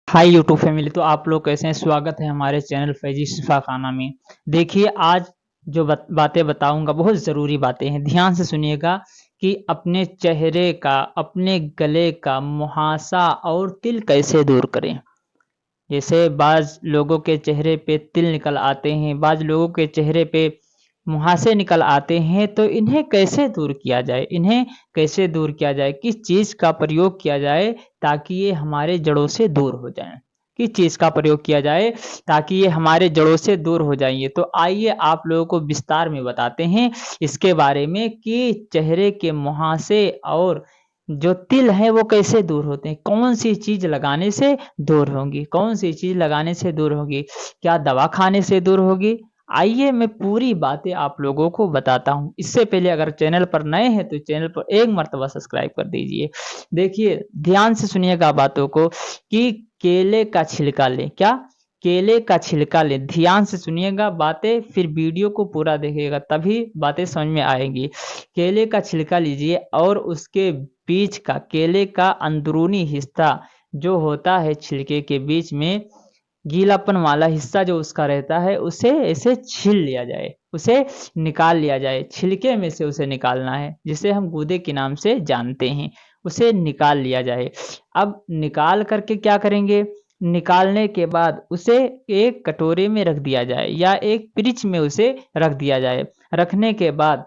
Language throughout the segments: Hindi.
Hi YouTube family. तो आप लोग कैसे हैं? स्वागत है हमारे चैनल फैजी शिफा खाना में। देखिए, आज जो बातें बताऊंगा बहुत ज़रूरी बातें हैं, ध्यान से सुनिएगा कि अपने चेहरे का, अपने गले का मुहासा और तिल कैसे दूर करें। जैसे बाज लोगों के चेहरे पे तिल निकल आते हैं, बाज लोगों के चेहरे पे मुहासे निकल आते हैं, तो इन्हें कैसे दूर किया जाए, इन्हें कैसे दूर किया जाए, किस चीज़ का प्रयोग किया जाए ताकि ये हमारे जड़ों से दूर हो जाएं। किस चीज़ का प्रयोग किया जाए ताकि ये हमारे जड़ों से दूर हो जाएंगे। तो आइए आप लोगों को विस्तार में बताते हैं इसके बारे में कि चेहरे के मुहासे और जो तिल है वो कैसे दूर होते हैं, कौन सी चीज़ लगाने से दूर होंगी, कौन सी चीज़ लगाने से दूर होगी, क्या दवा खाने से दूर होगी। आइए मैं पूरी बातें आप लोगों को बताता हूँ। इससे पहले अगर चैनल पर नए हैं तो चैनल पर एक मर्तबा सब्सक्राइब कर दीजिए। देखिए, ध्यान से सुनिएगा बातों को कि केले का छिलका लें। क्या? केले का छिलका लें। ध्यान से सुनिएगा बातें, फिर वीडियो को पूरा देखिएगा तभी बातें समझ में आएंगी। केले का छिलका लीजिए और उसके बीच का, केले का अंदरूनी हिस्सा जो होता है छिलके के बीच में, गीलापन वाला हिस्सा जो उसका रहता है उसे ऐसे छील लिया जाए, उसे निकाल लिया जाए। छिलके में से उसे निकालना है, जिसे हम गूदे के नाम से जानते हैं। उसे निकाल लिया जाए। अब निकाल करके क्या करेंगे? निकालने के बाद उसे एक कटोरे में रख दिया जाए या एक फ्रिज में उसे रख दिया जाए। रखने के बाद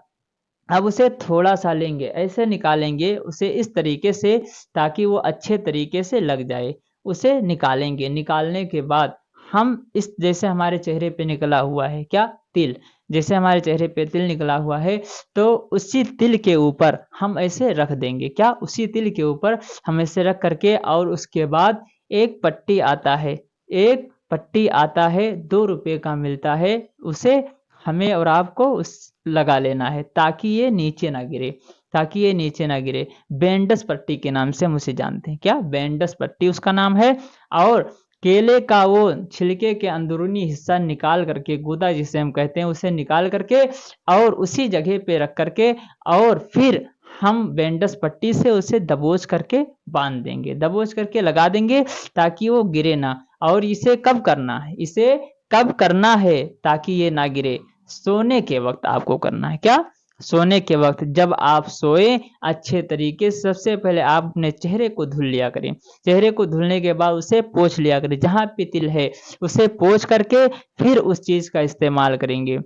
अब उसे थोड़ा-सा लेंगे, ऐसे निकालेंगे उसे इस तरीके से ताकि वो अच्छे तरीके से लग जाए। उसे निकालेंगे, निकालने के बाद हम इस, जैसे हमारे चेहरे पे निकला हुआ है क्या? तिल। जैसे हमारे चेहरे पे तिल निकला हुआ है, तो उसी तिल के ऊपर हम ऐसे रख देंगे। क्या? उसी तिल के ऊपर हम ऐसे रख कर के, और उसके बाद एक पट्टी आता है, एक पट्टी आता है, ₹2 का मिलता है, उसे हमें और आपको उस लगा लेना है ताकि ये नीचे ना गिरे, ताकि ये नीचे ना गिरे। बैंडस पट्टी के नाम से हम उसे जानते हैं। क्या? बैंडस पट्टी उसका नाम है। और केले का वो छिलके के अंदरूनी हिस्सा निकाल करके, गूदा जिसे हम कहते हैं, उसे निकाल करके और उसी जगह पे रख करके, और फिर हम बैंडस पट्टी से उसे दबोच करके बांध देंगे, दबोच करके लगा देंगे ताकि वो गिरे ना। और इसे कब करना है? इसे कब करना है ताकि ये ना गिरे? सोने के वक्त आपको करना है। क्या? सोने के वक्त जब आप सोए अच्छे तरीके से, सबसे पहले आप अपने चेहरे को धुल लिया करें। चेहरे को धुलने के बाद उसे पोंछ लिया करें, जहाँ पे तिल है उसे पोंछ करके फिर उस चीज़ का इस्तेमाल करेंगे।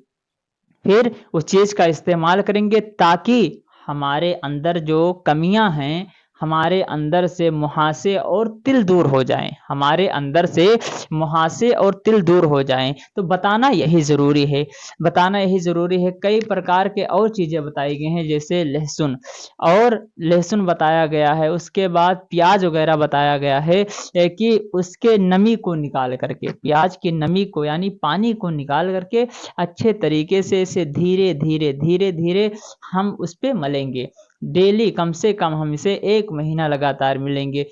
फिर उस चीज़ का इस्तेमाल करेंगे ताकि हमारे अंदर जो कमियां हैं, हमारे अंदर से मुहासे और तिल दूर हो जाएं, हमारे अंदर से मुहासे और तिल दूर हो जाएं। तो बताना यही ज़रूरी है, बताना यही ज़रूरी है। कई प्रकार के और चीज़ें बताई गई हैं, जैसे लहसुन, और लहसुन बताया गया है, उसके बाद प्याज वगैरह बताया गया है कि उसके नमी को निकाल करके, प्याज की नमी को यानी पानी को निकाल करके अच्छे तरीके से इसे धीरे धीरे धीरे धीरे हम उस पे मलेंगे। डेली कम से कम हम इसे 1 महीना लगातार मिलेंगे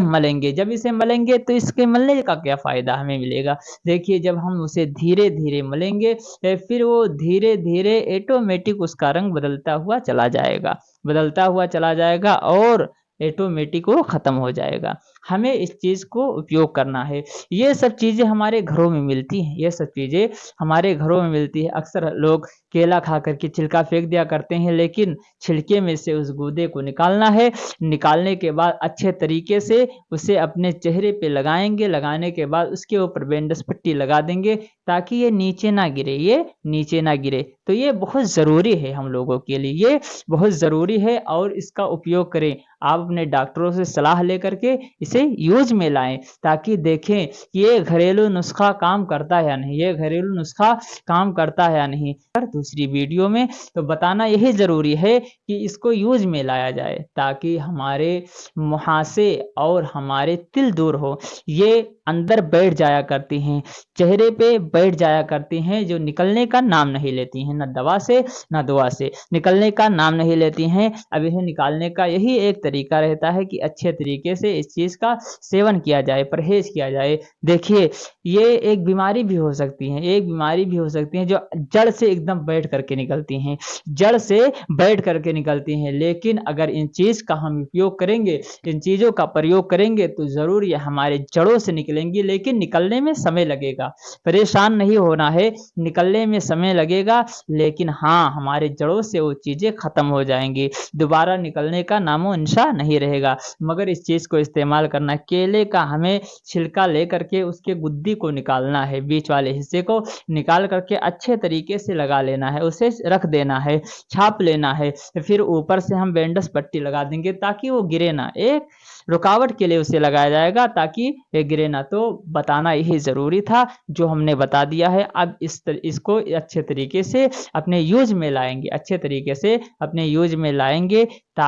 मलेंगे। जब इसे मलेंगे तो इसके मलने का क्या फ़ायदा हमें मिलेगा? देखिए, जब हम उसे धीरे धीरे मलेंगे फिर वो धीरे धीरे ऑटोमेटिक उसका रंग बदलता हुआ चला जाएगा, बदलता हुआ चला जाएगा और ऑटोमेटिक वो ख़त्म हो जाएगा। हमें इस चीज़ को उपयोग करना है। ये सब चीज़ें हमारे घरों में मिलती हैं, ये सब चीज़ें हमारे घरों में मिलती है। अक्सर लोग केला खा कर के छिलका फेंक दिया करते हैं, लेकिन छिलके में से उस गूदे को निकालना है। निकालने के बाद अच्छे तरीके से उसे अपने चेहरे पे लगाएँगे, लगाने के बाद उसके ऊपर बैंडेज पट्टी लगा देंगे ताकि ये नीचे ना गिरे, ये नीचे ना गिरे। तो ये बहुत ज़रूरी है हम लोगों के लिए, ये बहुत ज़रूरी है और इसका उपयोग करें। आप अपने डॉक्टरों से सलाह लेकर के इसे यूज़ में लाएँ ताकि देखें कि ये घरेलू नुस्खा काम करता है या नहीं, ये घरेलू नुस्खा काम करता है या नहीं। और दूसरी वीडियो में तो बताना यही ज़रूरी है कि इसको यूज़ में लाया जाए ताकि हमारे मुहासे और हमारे तिल दूर हो। ये अंदर बैठ जाया करती हैं, चेहरे पे बैठ जाया करती हैं, जो निकलने का नाम नहीं लेती हैं, ना दवा से ना दुआ से, निकलने का नाम नहीं लेती हैं। अब इन्हें निकालने का यही एक तरीका रहता है कि अच्छे तरीके से इस चीज़ इसका सेवन किया जाए, परहेज किया जाए। देखिए, ये एक बीमारी भी हो सकती है, एक बीमारी भी हो सकती है जो जड़ से एकदम बैठ करके निकलती हैं, जड़ से बैठ करके निकलती हैं। लेकिन अगर इन चीज़ का हम उपयोग करेंगे, इन चीज़ों का प्रयोग करेंगे तो ज़रूर ये हमारे जड़ों से निकलेंगी, लेकिन निकलने में समय लगेगा। परेशान नहीं होना है, निकलने में समय लगेगा, लेकिन हाँ, हमारे जड़ों से वो चीज़ें खत्म हो जाएँगी, दोबारा निकलने का नामो-निशान नहीं रहेगा। मगर इस चीज़ को इस्तेमाल करना, केले का हमें छिलका लेकर के उसके गुद्दी को निकालना है, बीच वाले हिस्से को निकाल करके अच्छे तरीके से लगा लेना है, उसे रख देना है, छाप लेना है। फिर ऊपर से हम बैंडेज पट्टी लगा देंगे ताकि वो गिरे ना। एक रुकावट के लिए उसे लगाया जाएगा ताकि ये गिरे ना। तो बताना यही ज़रूरी था, जो हमने बता दिया है। अब इसको अच्छे तरीके से अपने यूज़ में लाएँगे, अच्छे तरीके से अपने यूज़ में लाएँगे ता